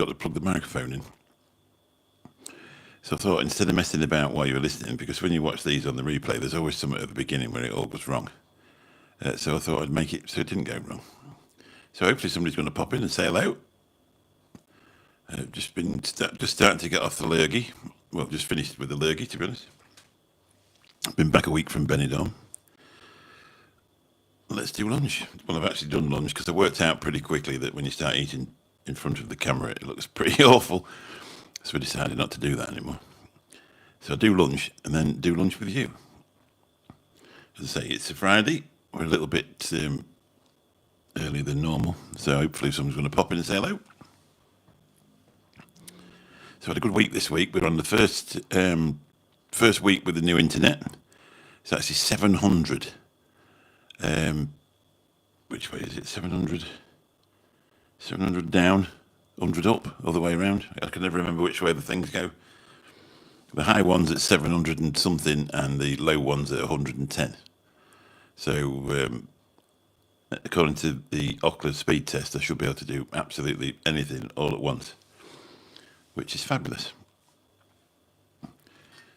forgot to plug the microphone in. So I thought, instead of messing about while you were listening, because when you watch these on the replay, there's always something at the beginning where it all goes wrong. So I thought I'd make it so it didn't go wrong. So hopefully somebody's going to pop in and say hello. Just starting to get off the lurgy. Well, just finished with the lurgy, to be honest. I've been back a week from Benidorm. Let's do lunch. Well, I've actually done lunch because I worked out pretty quickly that when you start eating in front of the camera, it looks pretty awful. So we decided not to do that anymore. So I do lunch and then do lunch with you. As I say, it's a Friday. We're a little bit earlier than normal. So hopefully someone's going to pop in and say hello. So I had a good week this week. We're on the first week with the new internet. It's actually 700. Which way is it? 700? 700 down, 100 up, other way around. I can never remember which way the things go. The high one's at 700 and something, and the low one's at 110. So, according to the Oculus speed test, I should be able to do absolutely anything all at once, which is fabulous.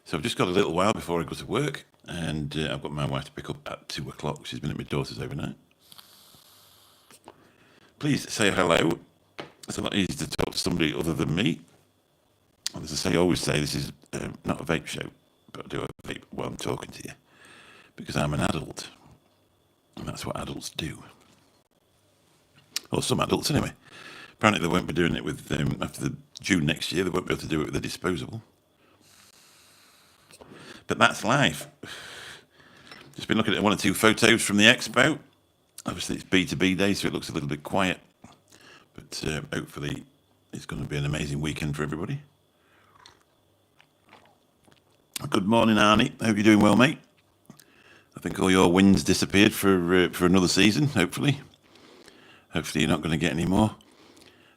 So I've just got a little while before I go to work, and I've got my wife to pick up at 2 o'clock. She's been at my daughter's overnight. Please say hello. It's a lot easier to talk to somebody other than me. And as I always say, this is not a vape show, but I do a vape while I'm talking to you, because I'm an adult, and that's what adults do. Or some adults, anyway. Apparently they won't be doing it with, after June next year, they won't be able to do it with a disposable. But that's life. Just been looking at one or two photos from the expo. Obviously, it's B2B day, so it looks a little bit quiet. But hopefully, it's going to be an amazing weekend for everybody. Good morning, Arnie. Hope you're doing well, mate. I think all your wins disappeared for another season, hopefully. Hopefully, you're not going to get any more.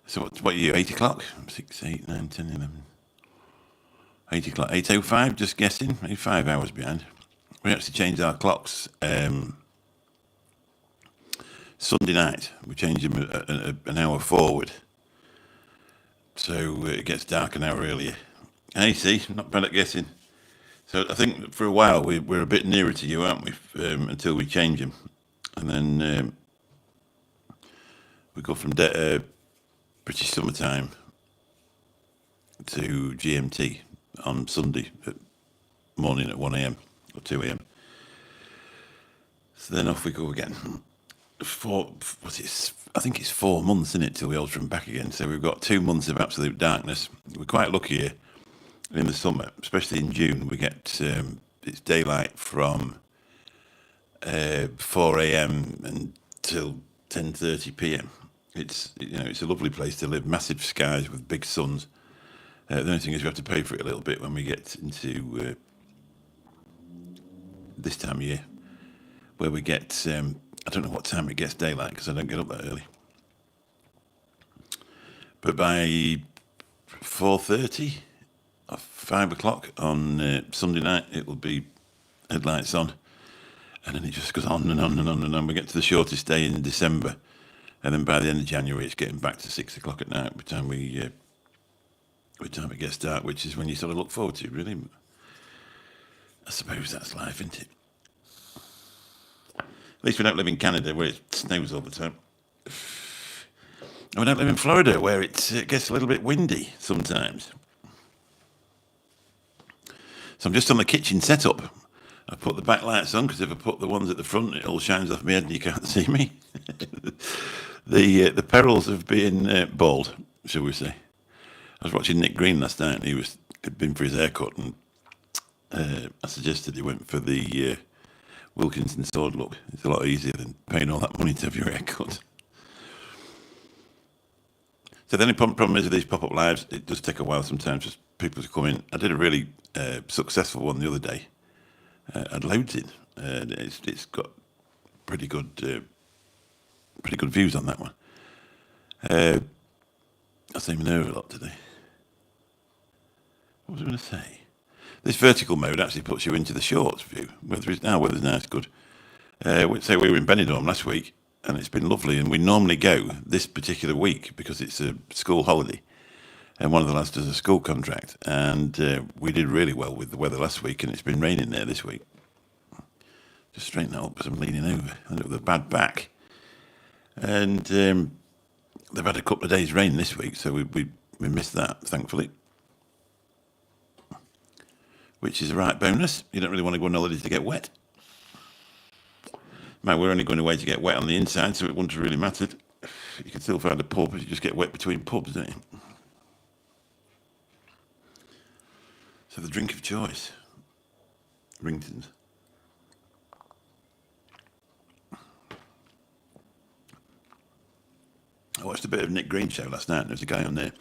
So, what are you, 8 o'clock? 6, 8, 9, 10, 11. 8 o'clock, 8:05, just guessing. 5 hours behind. We actually changed our clocks Sunday night. We changed them an hour forward. So it gets dark an hour earlier. Hey, see, not bad at guessing. So I think for a while we're a bit nearer to you, aren't we, until we change them. And then we go from British summertime to GMT on Sunday morning at 1 a.m. or 2 a.m. So then off we go again. I think it's 4 months, isn't it, till we alter them back again. So we've got 2 months of absolute darkness. We're quite lucky here in the summer, especially in June. We get it's daylight from 4 a.m. until 10:30 p.m. It's a lovely place to live. Massive skies with big suns. The only thing is we have to pay for it a little bit when we get into this time of year, where we get, I don't know what time it gets daylight because I don't get up that early. But by 4:30 or 5 o'clock on Sunday night, it will be headlights on. And then it just goes on and on and on and on. We get to the shortest day in December. And then by the end of January, it's getting back to 6 o'clock at night by the time it gets dark, which is when you sort of look forward to, really. I suppose that's life, isn't it? At least we don't live in Canada, where it snows all the time. And we don't live in Florida, where it gets a little bit windy sometimes. So I'm just on the kitchen setup. I put the backlights on, because if I put the ones at the front, it all shines off my head and you can't see me. The perils of being bald, shall we say. I was watching Nick Green last night, and had been for his haircut, and I suggested he went for the Wilkinson sword look. It's a lot easier than paying all that money to have your haircut. So the only problem is with these pop-up lives, it does take a while sometimes for people to come in. I did a really successful one the other day. I'd loads in. It's got pretty good views on that one. I seem nervous a lot today. What was I going to say? This vertical mode actually puts you into the shorts view. Weather's nice, good. Say we were in Benidorm last week, and it's been lovely. And we normally go this particular week because it's a school holiday. and one of the lads does a school contract, and we did really well with the weather last week, and it's been raining there this week. Just straighten that up because I'm leaning over. I ended up with a bad back, and they've had a couple of days rain this week, so we missed that, thankfully, which is a right bonus. You don't really want to go on holiday to get wet. Man, we're only going away to get wet on the inside, so it wouldn't have really mattered. You can still find a pub, but you just get wet between pubs, don't you? So the drink of choice, Ringtons. I watched a bit of Nick Green's show last night, and there's a guy on there.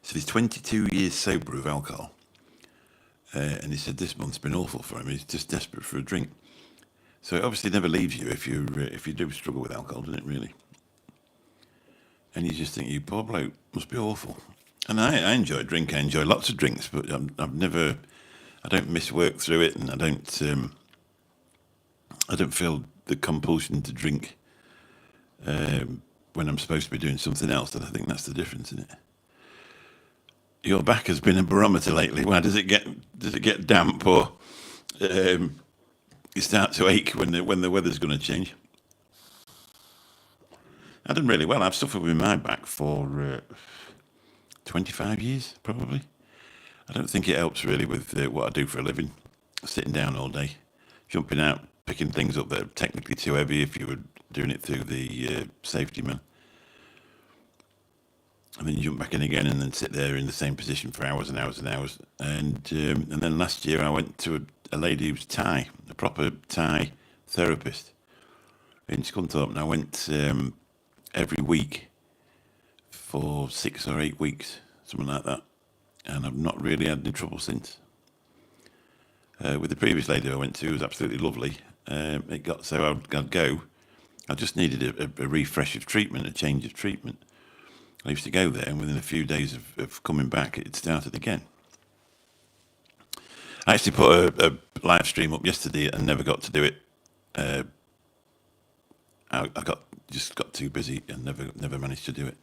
So he's 22 years sober of alcohol. And he said this month's been awful for him. He's just desperate for a drink. So it obviously never leaves you if you do struggle with alcohol, doesn't it, really? And you just think, you poor bloke, must be awful. And I enjoy drink. I enjoy lots of drinks, but I don't miss work through it, and I don't feel the compulsion to drink when I'm supposed to be doing something else. And I think that's the difference, isn't it? Your back has been a barometer lately. Why does it get damp, or you start to ache when the weather's going to change? I've done really well. I've suffered with my back for 25 years, probably. I don't think it helps really with what I do for a living. Sitting down all day, jumping out, picking things up that are technically too heavy if you were doing it through the safety man. And then you jump back in again and then sit there in the same position for hours and hours and hours. And then last year I went to a lady who's Thai, a proper Thai therapist in Scunthorpe. And I went every week for 6 or 8 weeks, something like that. And I've not really had any trouble since. With the previous lady I went to, it was absolutely lovely. It got so I'd go. I just needed a refresh of treatment, a change of treatment. I used to go there, and within a few days of coming back, it started again. I actually put a live stream up yesterday and never got to do it. I got too busy and never managed to do it.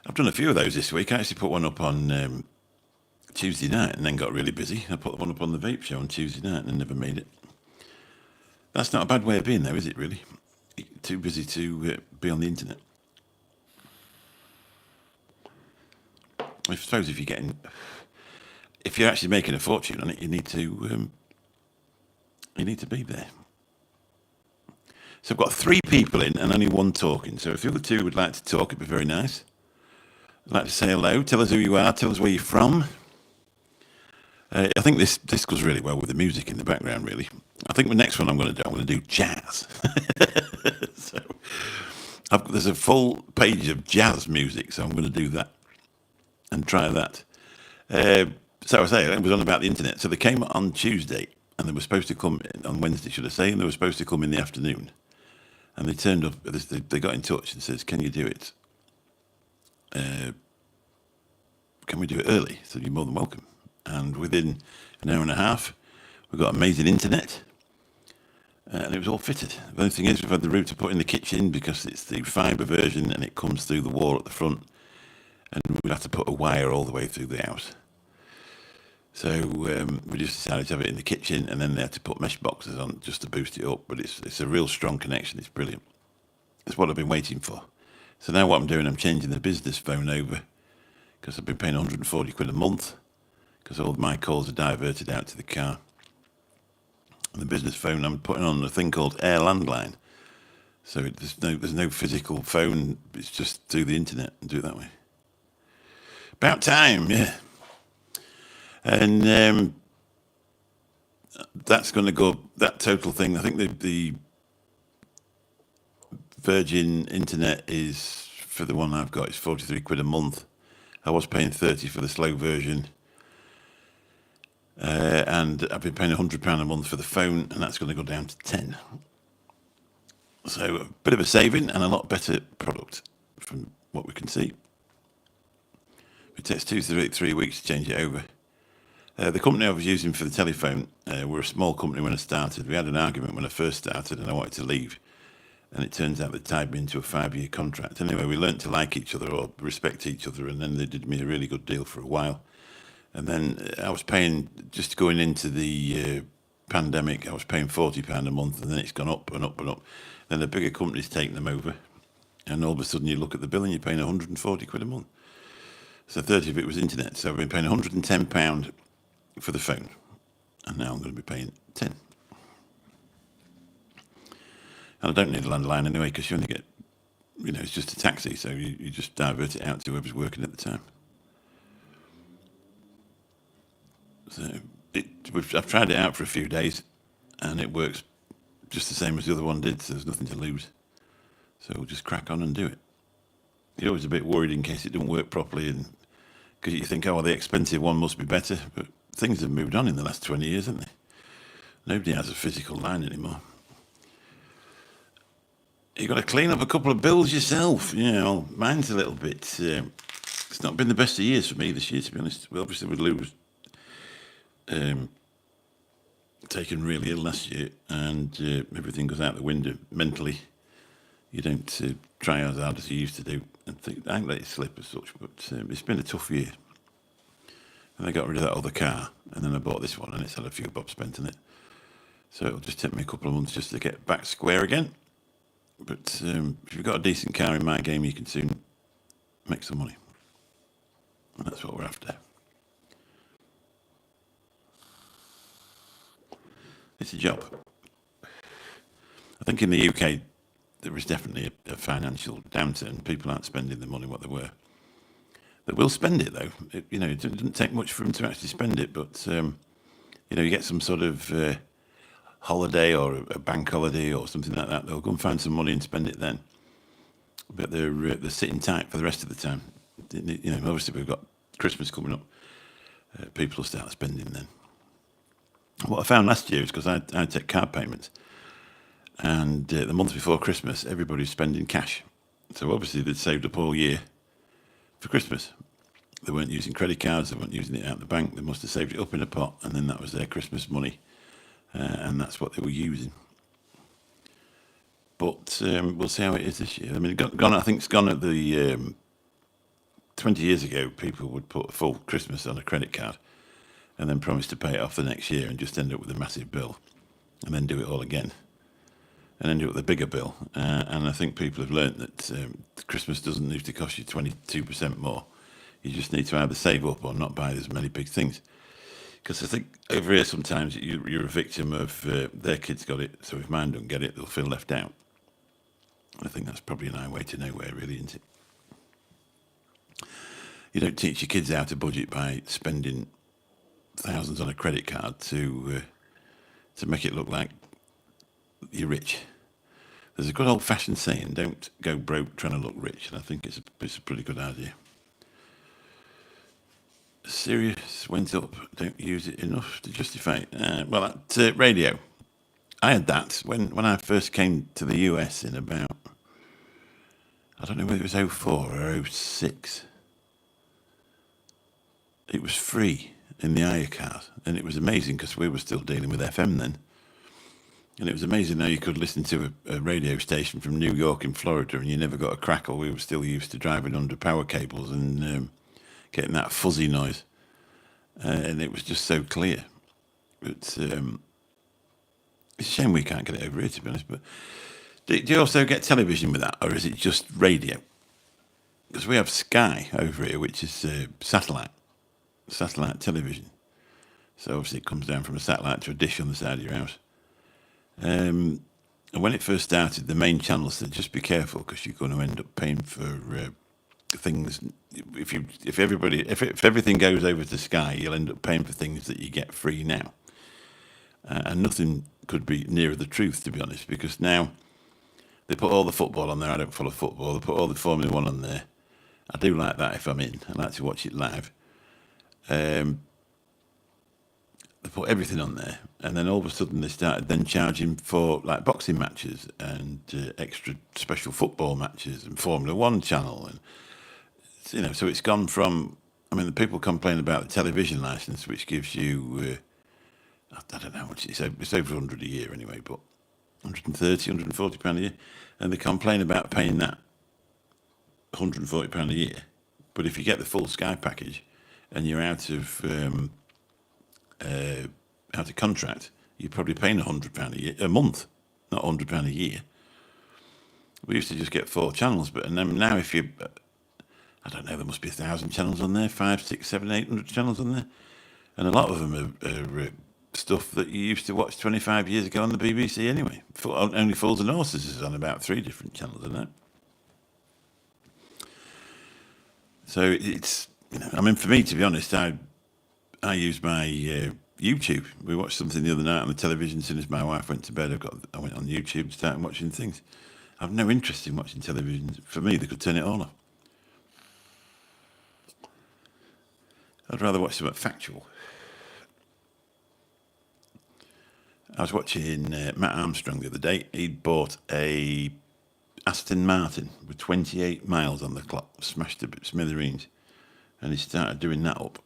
I've done a few of those this week. I actually put one up on Tuesday night and then got really busy. I put one up on the vape show on Tuesday night and then never made it. That's not a bad way of being, though, is it, really? Too busy to be on the internet. I suppose if you're actually making a fortune on it, you need to be there. So I've got 3 people in and only 1 talking. So if the other 2 would like to talk, it'd be very nice. I'd like to say hello. Tell us who you are. Tell us where you're from. I think this goes really well with the music in the background, really. I think the next one I'm going to do jazz. So there's a full page of jazz music, so I'm going to do that and try that. So I say, it was on about the internet. So they came on Tuesday, and they were supposed to come on Wednesday, should I say, and they were supposed to come in the afternoon. And they turned up, they got in touch and says, can you do it? Can we do it early? So you're more than welcome. And within an hour and a half, we got amazing internet. And it was all fitted. The only thing is, we've had the router put in the kitchen because it's the fibre version and it comes through the wall at the front. And we'd have to put a wire all the way through the house. So we just decided to have it in the kitchen, and then they had to put mesh boxes on just to boost it up. But it's a real strong connection. It's brilliant. It's what I've been waiting for. So now what I'm doing, I'm changing the business phone over because I've been paying 140 quid a month because all my calls are diverted out to the car. And the business phone, I'm putting on a thing called Air Landline. So there's no physical phone. It's just through the internet and do it that way. About time, yeah. And that's going to go, that total thing, I think the Virgin Internet is, for the one I've got, is 43 quid a month. I was paying 30 for the slow version. And I've been paying £100 a month for the phone, and that's going to go down to 10. So a bit of a saving and a lot better product from what we can see. It takes 2 to 3 weeks to change it over. The company I was using for the telephone, we're a small company when I started. We had an argument when I first started and I wanted to leave. And it turns out they tied me into a 5-year contract. Anyway, we learnt to like each other or respect each other, and then they did me a really good deal for a while. And then I was paying, just going into the pandemic, I was paying £40 a month, and then it's gone up and up and up. Then the bigger companies take them over, and all of a sudden you look at the bill and you're paying 140 quid a month. So 30 of it was internet. So I've been paying £110 for the phone, and now I'm going to be paying 10. And I don't need a landline anyway, because you only get, it's just a taxi, so you just divert it out to whoever's working at the time. So I've tried it out for a few days, and it works just the same as the other one did, so there's nothing to lose. So we'll just crack on and do it. You're always a bit worried in case it doesn't work properly, and because you think, the expensive one must be better, but things have moved on in the last 20 years, haven't they? Nobody has a physical line anymore. You've got to clean up a couple of bills yourself. Mine's a little bit... it's not been the best of years for me this year, to be honest. Well, obviously, with Lou was taken really ill last year, and everything goes out the window mentally. You don't try as hard as you used to do, and think, I ain't let it slip as such, but it's been a tough year. And I got rid of that other car, and then I bought this one, and it's had a few bob spent in it. So it'll just take me a couple of months just to get back square again. But if you've got a decent car in my game, you can soon make some money. And that's what we're after. It's a job. I think in the UK, there is definitely a financial downturn. People aren't spending the money what they were. They will spend it, though. It doesn't take much for them to actually spend it, but, you get some sort of holiday or a bank holiday or something like that. They'll go and find some money and spend it then. But they're sitting tight for the rest of the time. Obviously we've got Christmas coming up. People will start spending then. What I found last year is because I take card payments, and the month before Christmas, everybody's spending cash. So obviously they'd saved up all year for Christmas. They weren't using credit cards, they weren't using it out of the bank, they must have saved it up in a pot, and then that was their Christmas money, and that's what they were using. But we'll see how it is this year. I mean, I think it's gone at the 20 years ago, people would put a full Christmas on a credit card and then promise to pay it off the next year and just end up with a massive bill, and then do it all again, and end up with a bigger bill. And I think people have learnt that Christmas doesn't need to cost you 22% more. You just need to either save up or not buy as many big things. Because I think over here sometimes you're a victim of their kids got it, so if mine don't get it, they'll feel left out. I think that's probably an highway to nowhere, really, isn't it? You don't teach your kids how to budget by spending thousands on a credit card to make it look like you're rich. There's a good old-fashioned saying, don't go broke trying to look rich, and I think it's a pretty good idea. Sirius went up, don't use it enough to justify it. Well, that radio, I had that when I first came to the US in about, I don't know whether it was 04 or 06. It was free in the Aya card, and it was amazing because we were still dealing with FM then. And it was amazing how you could listen to a radio station from New York in Florida and you never got a crackle. We were still used to driving under power cables and getting that fuzzy noise. And it was just so clear. But it's a shame we can't get it over here, to be honest. But do you also get television with that, or is it just radio? Because we have Sky over here, which is satellite television. So obviously it comes down from a satellite to a dish on the side of your house. And when it first started, the main channel said, just be careful because you're going to end up paying for things. If everything goes over to Sky, you'll end up paying for things that you get free now. And nothing could be nearer the truth, to be honest, because now they put all the football on there. I don't follow football. They put all the Formula One on there. I do like that if I'm in. I like to watch it live. They put everything on there, and then all of a sudden they started then charging for like boxing matches and extra special football matches and Formula One channel, and so it's gone from. I mean, the people complain about the television license, which gives you I don't know how much it's over 100 a year anyway, but 130, £140 a year, and they complain about paying that £140 a year. But if you get the full Sky package and you're out of contract, you're probably paying £100 a year, a month, not £100 a year. We used to just get 4 channels, but and then now if you, I don't know, there must be 1,000 channels on there, 5, 6, 7, 800 channels on there, and a lot of them are stuff that you used to watch 25 years ago on the BBC anyway. Only Fools and Horses is on about 3 different channels, isn't it? So it's, I mean, for me, to be honest, I use my YouTube. We watched something the other night on the television. As soon as my wife went to bed, I went on YouTube and started watching things. I've no interest in watching television. For me, they could turn it all off. I'd rather watch something factual. I was watching Matt Armstrong the other day. He'd bought a Aston Martin with 28 miles on the clock, smashed to smithereens, and he started doing that up.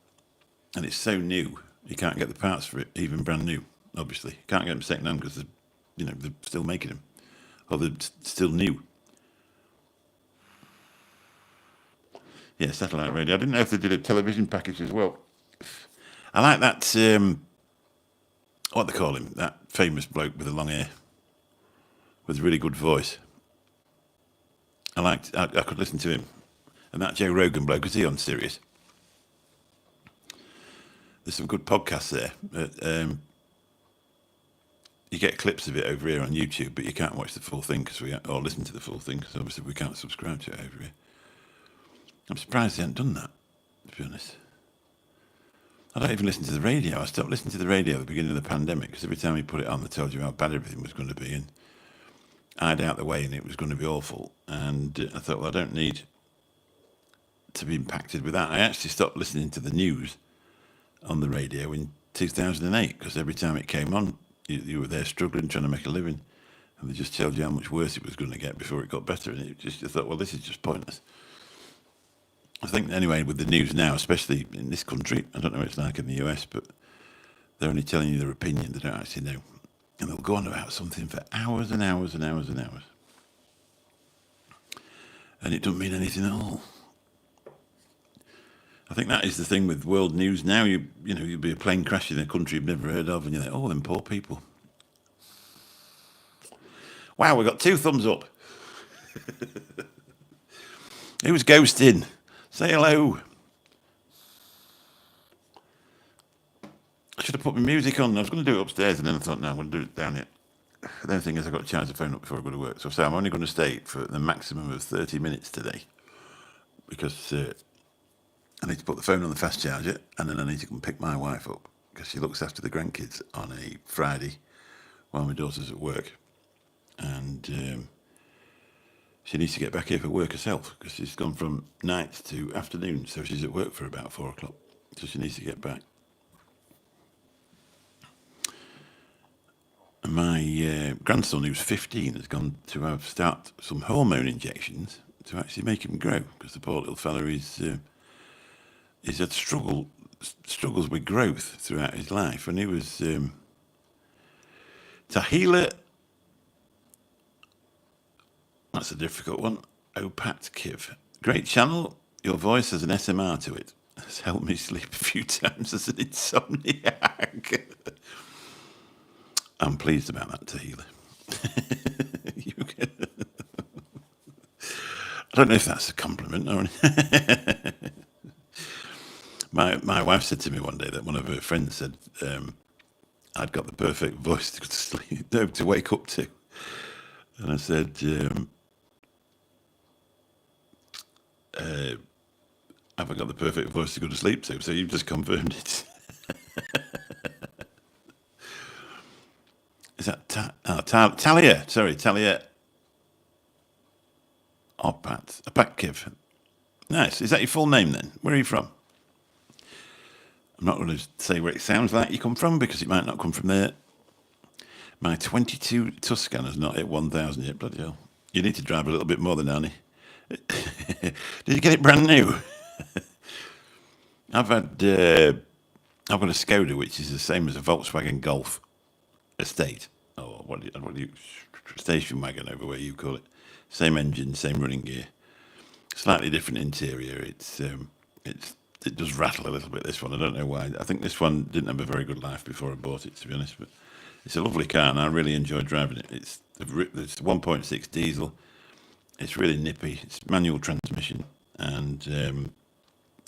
And it's so new, you can't get the parts for it, even brand new, obviously. You can't get them second hand because they're still making them, or they're still new. Yeah, satellite radio. I didn't know if they did a television package as well. I like that, what they call him, that famous bloke with the long hair, with a really good voice. I could listen to him. And that Joe Rogan bloke, is he on Sirius? There's some good podcasts there. But, you get clips of it over here on YouTube, but you can't watch the full thing or listen to the full thing because obviously we can't subscribe to it over here. I'm surprised they haven't done that, to be honest. I don't even listen to the radio. I stopped listening to the radio at the beginning of the pandemic because every time you put it on, they told you how bad everything was going to be, and I'd out the way and it was going to be awful. And I thought, well, I don't need to be impacted with that. I actually stopped listening to the news on the radio in 2008 because every time it came on, you were there struggling, trying to make a living, and they just told you how much worse it was going to get before it got better. And I thought, well, this is just pointless. I think anyway, with the news now, especially in this country, I don't know what it's like in the US, but they're only telling you their opinion, they don't actually know. And they'll go on about something for hours and hours and hours and hours. And it doesn't mean anything at all. I think that is the thing with world news now. You'll be a plane crash in a country you've never heard of, and you're like, oh, them poor people. Wow, we got 2 thumbs up. Who's ghosting? Say hello. I should have put my music on. I was going to do it upstairs, and then I thought, no, I'm going to do it down here. The only thing is I've got to charge the phone up before I go to work. So I'm only going to stay for the maximum of 30 minutes today because I need to put the phone on the fast charger, and then I need to come pick my wife up because she looks after the grandkids on a Friday while my daughter's at work. And she needs to get back here for work herself because she's gone from night to afternoon, so she's at work for about 4 o'clock. So she needs to get back. And my grandson, who's 15, has gone to start some hormone injections to actually make him grow because the poor little fella is had struggles with growth throughout his life. And he was Tahila. That's a difficult one. Opatkiv. Great channel. Your voice has an SMR to it. It's helped me sleep a few times as an insomniac. I'm pleased about that, Tahila. I don't know if that's a compliment or My wife said to me one day that one of her friends said I'd got the perfect voice to sleep, to wake up to. And I said, have I got the perfect voice to go to sleep to? So you've just confirmed it. Is that Talia? Sorry, Talia. Opatkiv. Nice. Is that your full name then? Where are you from? I'm not going to say where it sounds like you come from because it might not come from there. My 22 Tuscana's not hit 1,000 yet, bloody hell. You need to drive a little bit more than Annie. Did you get it brand new? I've got a Skoda, which is the same as a Volkswagen Golf estate. or what do you, station wagon over where you call it. Same engine, same running gear, slightly different interior. It does rattle a little bit, this one. I don't know why. I think this one didn't have a very good life before I bought it, to be honest. But it's a lovely car, and I really enjoy driving it. It's 1.6 diesel. It's really nippy. It's manual transmission, and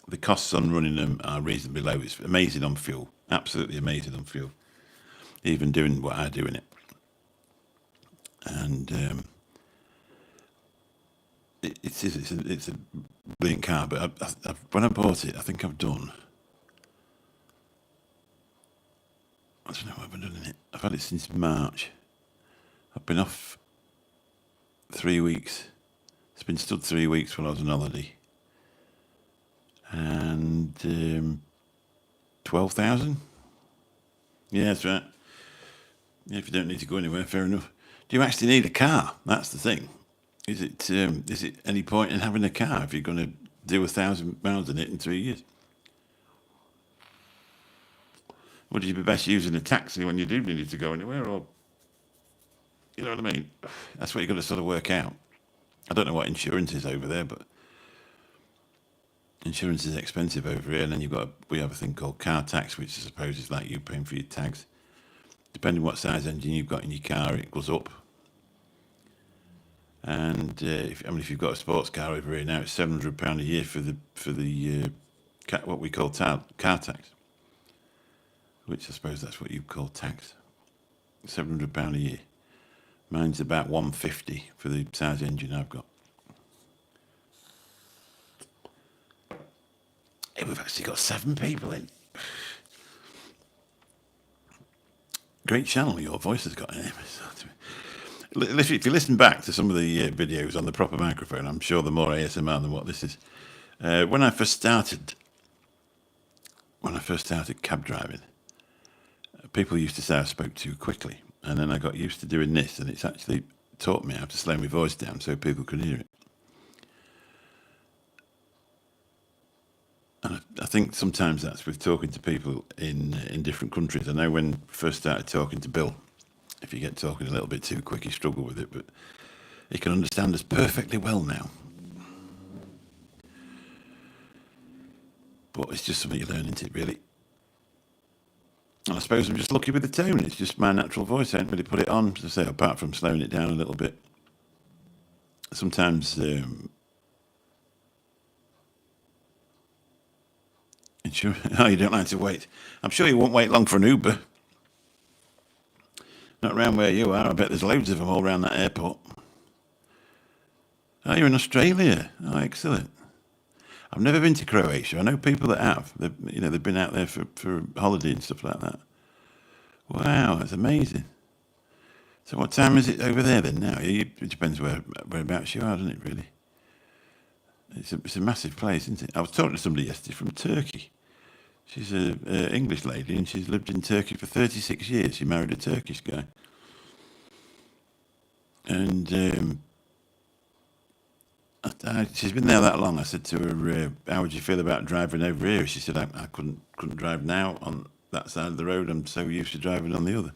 the costs on running them are reasonably low. It's amazing on fuel. Absolutely amazing on fuel. Even doing what I do in it. And it's a brilliant car. But when I bought it, I think I've done. I don't know what I've done in it. I've had it since March. I've been off 3 weeks. It's been stood 3 weeks while I was on holiday. And 12,000? Yeah, that's right. Yeah, if you don't need to go anywhere, fair enough. Do you actually need a car? That's the thing. Is it any point in having a car if you're going to do 1,000 miles in it in 3 years? Would you be best using a taxi when you do need to go anywhere, or you know what I mean? That's what you've got to sort of work out. I don't know what insurance is over there, but insurance is expensive over here. And then we have a thing called car tax, which I suppose is like you paying for your tags. Depending what size engine you've got in your car, it goes up. And if you've got a sports car over here now, it's £700 a year for the what we call car tax, which I suppose that's what you call tax. £700 a year. Mine's about 150 for the size engine I've got. Hey, we've actually got 7 people in. Great channel your voice has got in it. If you listen back to some of the videos on the proper microphone, I'm sure they're more ASMR than what this is. When I first started cab driving, people used to say I spoke too quickly, and then I got used to doing this, and it's actually taught me how to slow my voice down so people could hear it. And I think sometimes that's with talking to people in different countries. I know when I first started talking to Bill, if you get talking a little bit too quick, you struggle with it, but he can understand us perfectly well now. But it's just something you learn, isn't it, really? And I suppose I'm just lucky with the tone. It's just my natural voice. I haven't really put it on, as I say, apart from slowing it down a little bit. Sometimes oh, you don't like to wait. I'm sure you won't wait long for an Uber. Not around where you are. I bet there's loads of them all around that airport. Oh, you're in Australia. Oh, excellent. I've never been to Croatia. I know people that have. They've been out there for holiday and stuff like that. Wow, that's amazing. So what time is it over there then now? It depends whereabouts you are, doesn't it, really? It's a massive place, isn't it? I was talking to somebody yesterday from Turkey. She's an English lady, and she's lived in Turkey for 36 years. She married a Turkish guy. And she's been there that long. I said to her, how would you feel about driving over here? She said, I couldn't drive now on that side of the road. I'm so used to driving on the other.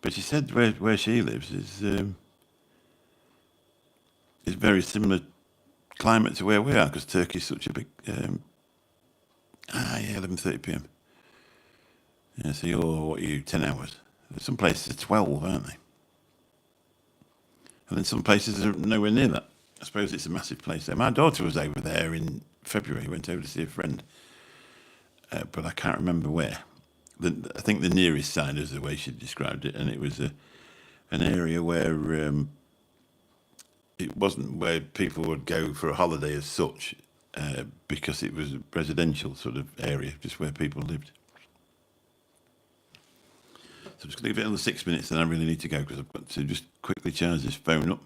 But she said where she lives is very similar climate to where we are, because Turkey's such a big... 11:30 p.m. Yeah, so you're 10 hours? Some places are 12, aren't they? And then some places are nowhere near that. I suppose it's a massive place there. My daughter was over there in February, went over to see a friend, but I can't remember where. I think the nearest side is the way she described it, and it was an area where it wasn't where people would go for a holiday as such, because it was a residential sort of area, just where people lived. So I'm just going to leave it another 6 minutes, then I really need to go, because I've got to just quickly charge this phone up.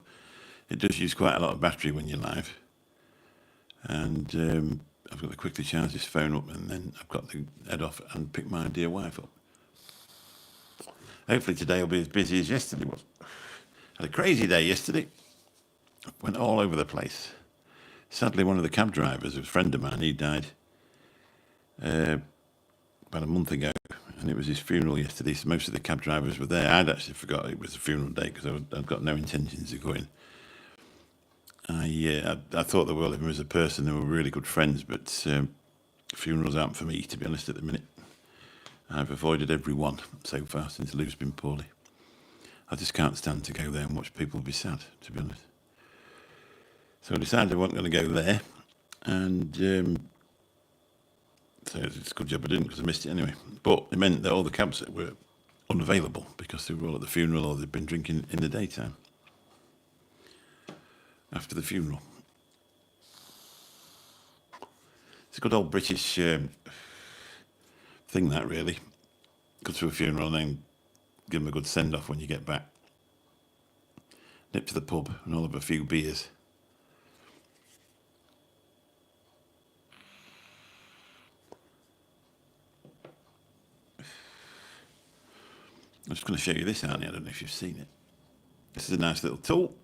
It does use quite a lot of battery when you're live. And I've got to quickly charge this phone up, and then I've got to head off and pick my dear wife up. Hopefully today will be as busy as yesterday was. Had a crazy day yesterday. Went all over the place. Sadly, one of the cab drivers, a friend of mine, he died about a month ago. and it was his funeral yesterday, so most of the cab drivers were there. I'd actually forgot it was a funeral day because I'd got no intentions of going. I thought the world of him as a person. They were really good friends, but funerals aren't for me, to be honest, at the minute. I've avoided every one so far since Lou's been poorly. I just can't stand to go there and watch people be sad, to be honest. So I decided I wasn't going to go there, and so it's a good job I didn't, because I missed it anyway. But it meant that all the cabs were unavailable because they were all at the funeral or they'd been drinking in the daytime after the funeral. It's a good old British thing, that, really. Go to a funeral and then give them a good send-off when you get back. Nip to the pub and all have a few beers. I'm just going to show you this, aren't I? I don't know if you've seen it. This is a nice little tool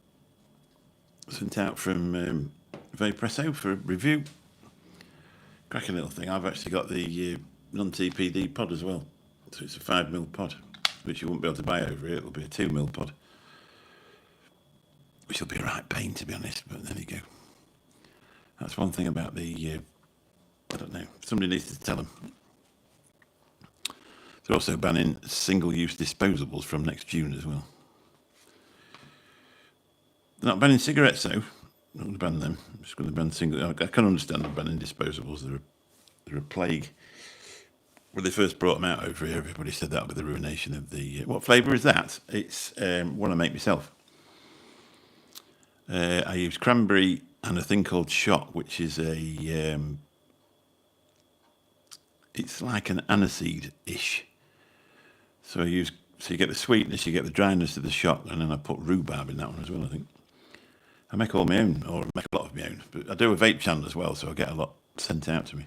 sent out from Vapresso for a review. Cracking little thing. I've actually got the non-TPD pod as well. So it's a 5mm pod, which you won't be able to buy over here. It'll be a 2mm pod, which will be a right pain, to be honest, but there you go. That's one thing about the, I don't know, somebody needs to tell them. They're also banning single-use disposables from next June as well. They're not banning cigarettes, though. I'm not going to ban them. I'm just going to ban single. I can understand them banning disposables. They're a plague. When they first brought them out over here, everybody said that would be the ruination of the... what flavour is that? It's one I make myself. I use cranberry and a thing called shot, which is a... it's like an aniseed-ish. So you get the sweetness, you get the dryness of the shot, and then I put rhubarb in that one as well, I think. I make all my own, or make a lot of my own. But I do a vape channel as well, so I get a lot sent out to me.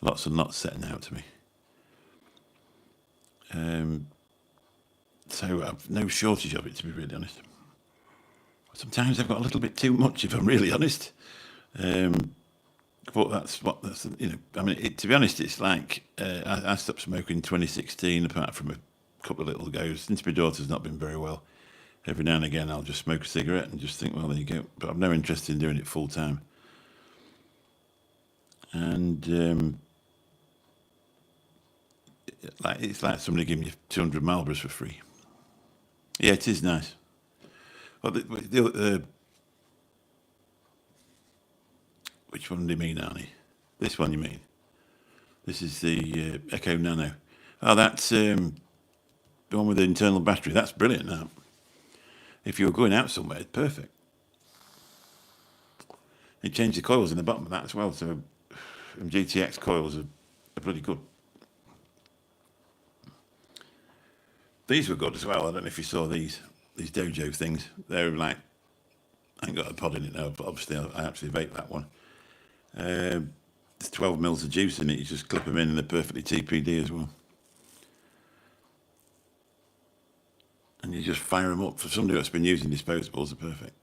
Lots and lots sent out to me. So I've no shortage of it, to be really honest. Sometimes I've got a little bit too much, if I'm really honest. But that's you know. I mean, to be honest, it's like I stopped smoking in 2016, apart from a couple of little goes. Since my daughter's not been very well, every now and again I'll just smoke a cigarette and just think, well, there you go. But I've no interest in doing it full time. And it's like somebody giving you 200 Marlboros for free. Yeah, it is nice. Well, which one do you mean, Arnie? This one you mean? This is the Echo Nano. Oh, that's the one with the internal battery. That's brilliant now. If you're going out somewhere, it's perfect. They changed the coils in the bottom of that as well, so GTX coils are bloody good. These were good as well. I don't know if you saw these Dojo things. They're like, I ain't got a pod in it now, but obviously I actually vape that one. There's 12 mils of juice in it. You just clip them in and they're perfectly TPD as well. And you just fire them up. For somebody that's been using disposables, they're perfect.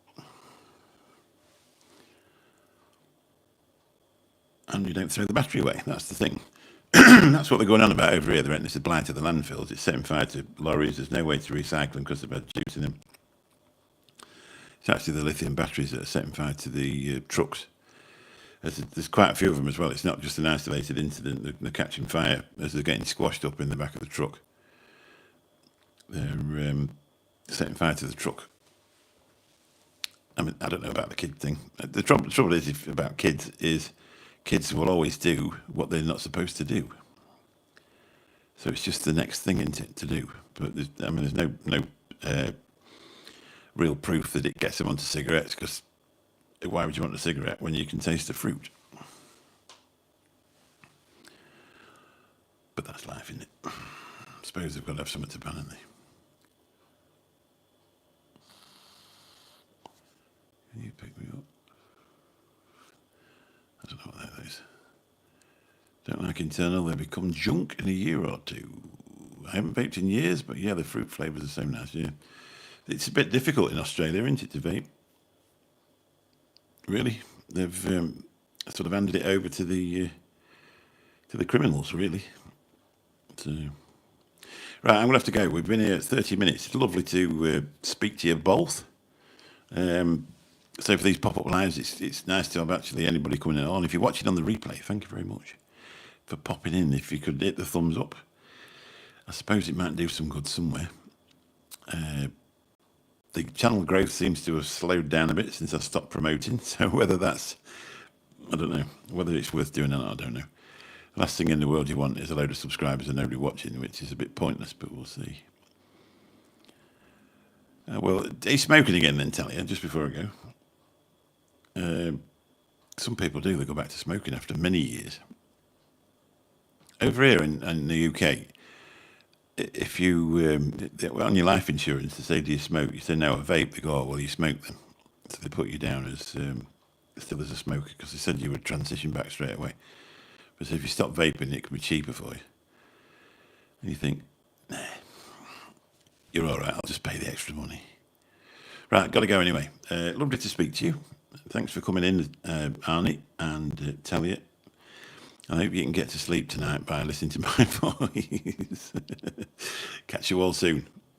And you don't throw the battery away. That's the thing. That's what they're going on about over here. They're this blight to the landfills. It's setting fire to lorries. There's no way to recycle them because they've had juice in them. It's actually the lithium batteries that are setting fire to the trucks. There's quite a few of them as well. It's not just an isolated incident. They're catching fire as they're getting squashed up in the back of the truck. They're setting fire to the truck. I mean, I don't know about the kid thing. The trouble is about kids is kids will always do what they're not supposed to do. So it's just the next thing, isn't it, to do? But there's no real proof that it gets them onto cigarettes, because why would you want a cigarette when you can taste the fruit? But that's life, isn't it? I suppose they've got to have something to ban, haven't they? Can you pick me up? I don't know what that is. Don't like internal, they become junk in a year or two. I haven't vaped in years, but yeah, the fruit flavours are so nice, yeah. It's a bit difficult in Australia, isn't it, to vape? Really. They've sort of handed it over to the criminals, really, Right, I'm going to have to go. We've been here 30 minutes. It's lovely to speak to you both. So for these pop-up lives, it's nice to have actually anybody coming on. If you're watching on the replay, thank you very much for popping in. If you could hit the thumbs up, I suppose it might do some good somewhere. The channel growth seems to have slowed down a bit since I stopped promoting. So whether that's, I don't know, whether it's worth doing or not, I don't know. The last thing in the world you want is a load of subscribers and nobody watching, which is a bit pointless, but we'll see. Well, he's smoking again then, tell you, just before I go. Some people do, they go back to smoking after many years. Over here in the UK, if you, on your life insurance, they say, do you smoke? You say, no, I vape. They go, oh, well, you smoke then. So they put you down as still as a smoker because they said you would transition back straight away. But so if you stop vaping, it could be cheaper for you. And you think, nah, you're all right, I'll just pay the extra money. Right, got to go anyway. Lovely to speak to you. Thanks for coming in, Arnie and Talia. I hope you can get to sleep tonight by listening to my voice. Catch you all soon.